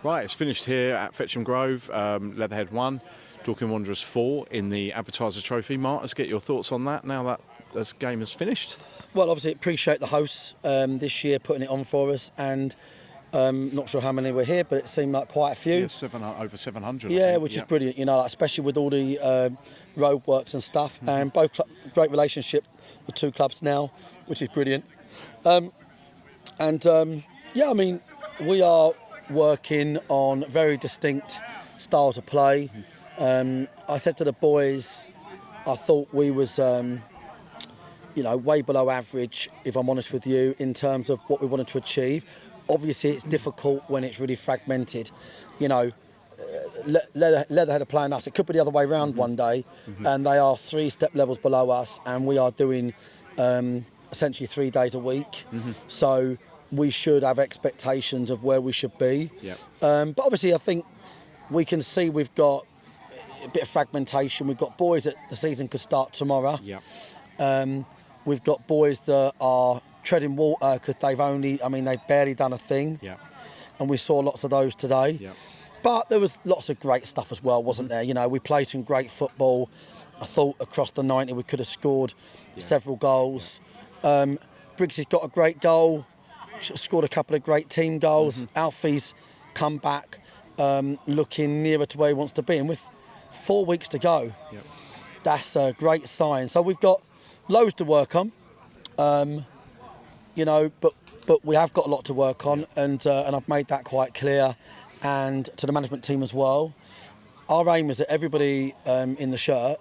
Right, it's finished here at Fetcham Grove. Leatherhead 1, Dorking Wanderers 4 in the Advertiser Trophy. Marc, let's get your thoughts on that now that this game is finished. Well, obviously, appreciate the hosts this year putting it on for us, and not sure how many were here, but it seemed like quite a few. Yeah, over 700. Yeah, which is brilliant, you know, especially with all the roadworks and stuff. And both great relationship with two clubs now, which is brilliant. Yeah, I mean, we are working on very distinct styles of play. I said to the boys, I thought we was, way below average, if I'm honest with you, in terms of what we wanted to achieve. Obviously, it's difficult when it's really fragmented. You know, Leatherhead are playing us. It could be the other way around one day, and they are 3 step levels below us, and we are doing essentially 3 days a week. So we should have expectations of where we should be. Yep. But obviously, I think we can see we've got a bit of fragmentation. We've got boys that the season could start tomorrow. Yep. We've got boys that are treading water because they've barely done a thing. Yep. And we saw lots of those today. Yep. But there was lots of great stuff as well, wasn't there? You know, we played some great football. I thought across the 90 we could have scored several goals. Briggs has got a great goal, scored a couple of great team goals. Alfie's come back looking nearer to where he wants to be. And with 4 weeks to go, that's a great sign. So we've got loads to work on, but we have got a lot to work on, and I've made that quite clear, and to the management team as well. Our aim is that everybody in the shirt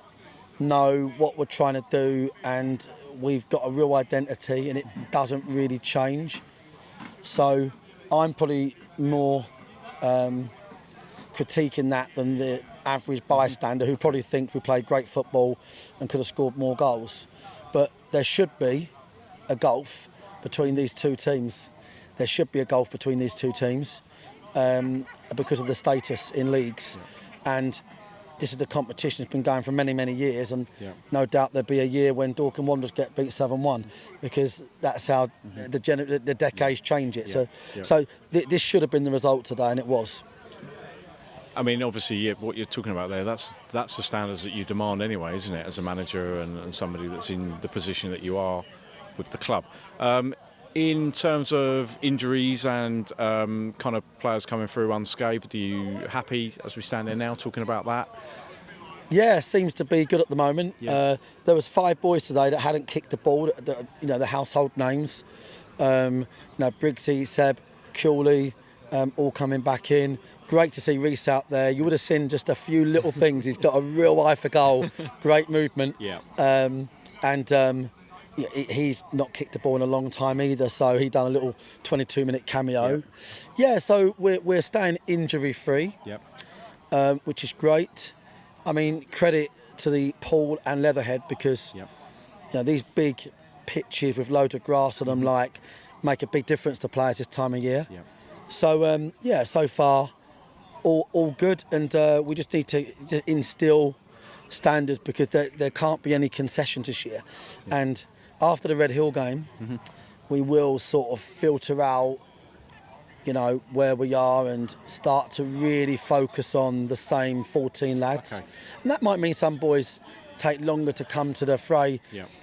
know what we're trying to do, and we've got a real identity, and it doesn't really change. So I'm probably more critiquing that than the average bystander who probably thinks we played great football and could have scored more goals. But there should be a gulf between these two teams. There should be a gulf between these two teams because of the status in leagues. And this is the competition that's been going for many, many years, and no doubt there'll be a year when Dorking Wanderers get beat 7-1, because that's how the decades change it. So this should have been the result today, and it was. I mean, obviously, what you're talking about there, that's the standards that you demand anyway, isn't it, as a manager and somebody that's in the position that you are with the club. In terms of injuries and kind of players coming through unscathed, are you happy as we stand there now talking about that? Yeah, seems to be good at the moment. Yeah. There was 5 boys today that hadn't kicked the ball, the household names. Briggsy, Seb, Cooley, all coming back in. Great to see Reece out there. You would have seen just a few little things. He's got a real eye for goal, great movement. Yeah. He's not kicked the ball in a long time either, so he done a little 22-minute cameo. Yeah, so we're staying injury-free, which is great. I mean, credit to the Pool and Leatherhead, because these big pitches with loads of grass on them make a big difference to players this time of year. So so far all good, and we just need to instill standards, because there can't be any concessions this year. And after the Red Hill game, we will sort of filter out, where we are, and start to really focus on the same 14 lads. Okay. And that might mean some boys take longer to come to the fray.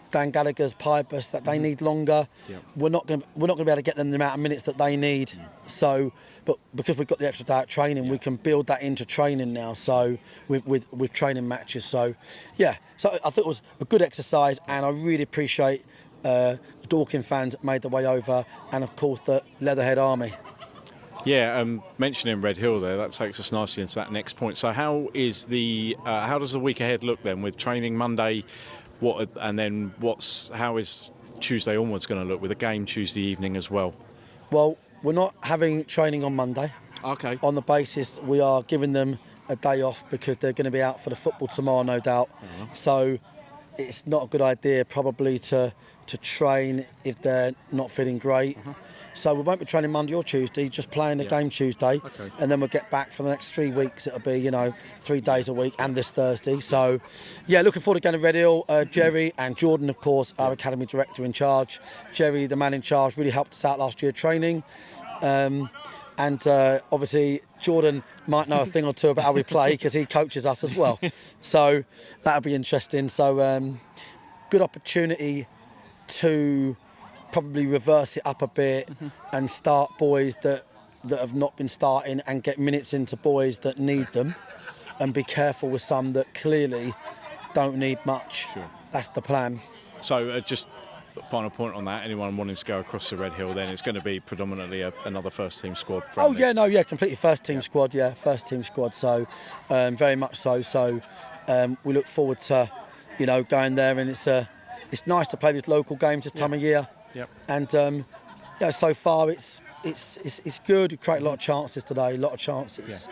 Dan Gallagher's Pipers, that they need longer. We're not going to be able to get them the amount of minutes that they need. So, but because we've got the extra day out training, we can build that into training now. So with training matches. So so I think it was a good exercise, and I really appreciate the Dorking fans that made their way over, and of course the Leatherhead Army. Yeah, mentioning Red Hill there, that takes us nicely into that next point. So how does the week ahead look then, with training Monday? How is Tuesday onwards going to look, with a game Tuesday evening as well? Well, we're not having training on Monday. Okay. On the basis we are giving them a day off, because they're going to be out for the football tomorrow, no doubt. So it's not a good idea probably to train if they're not feeling great. So we won't be training Monday or Tuesday, just playing the game Tuesday. Okay. And then we'll get back for the next 3 weeks. It'll be, 3 days a week, and this Thursday. So, looking forward to going to Red Hill. Jerry and Jordan, of course, our academy director in charge. Jerry, the man in charge, really helped us out last year training. And obviously Jordan might know a thing or two about how we play because he coaches us as well. So that'll be interesting. So good opportunity to probably reverse it up a bit and start boys that have not been starting and get minutes into boys that need them, and be careful with some that clearly don't need much. Sure. That's the plan. So just final point on that, anyone wanting to go across the Red Hill, then it's going to be predominantly another first team squad friendly. Oh yeah, completely first team squad. Yeah, first team squad. So very much so. So we look forward to, going there, and it's nice to play these local games this time of year. Yep. And so far it's good. We create a lot of chances today. A lot of chances.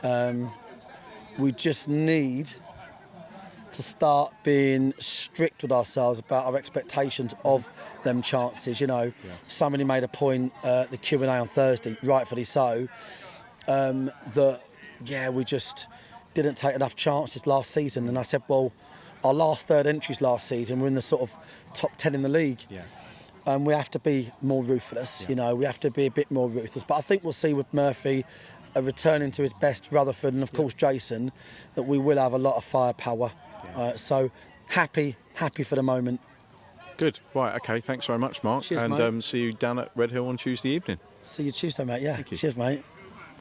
Yeah. We just need to start being strict with ourselves about our expectations of them chances. Somebody made a point the Q&A on Thursday, rightfully so, that we just didn't take enough chances last season. And I said, well, our last third entries last season were in the sort of top 10 in the league. Yeah. We have to be more ruthless. We have to be a bit more ruthless. But I think we'll see with Murphy returning to his best, Rutherford, and of course Jason, that we will have a lot of firepower. So happy for the moment. Good. Right. Okay. Thanks very much, Marc. Cheers, and mate. See you down at Red Hill on Tuesday evening. See you Tuesday, mate. Yeah. Thank you. Cheers, mate.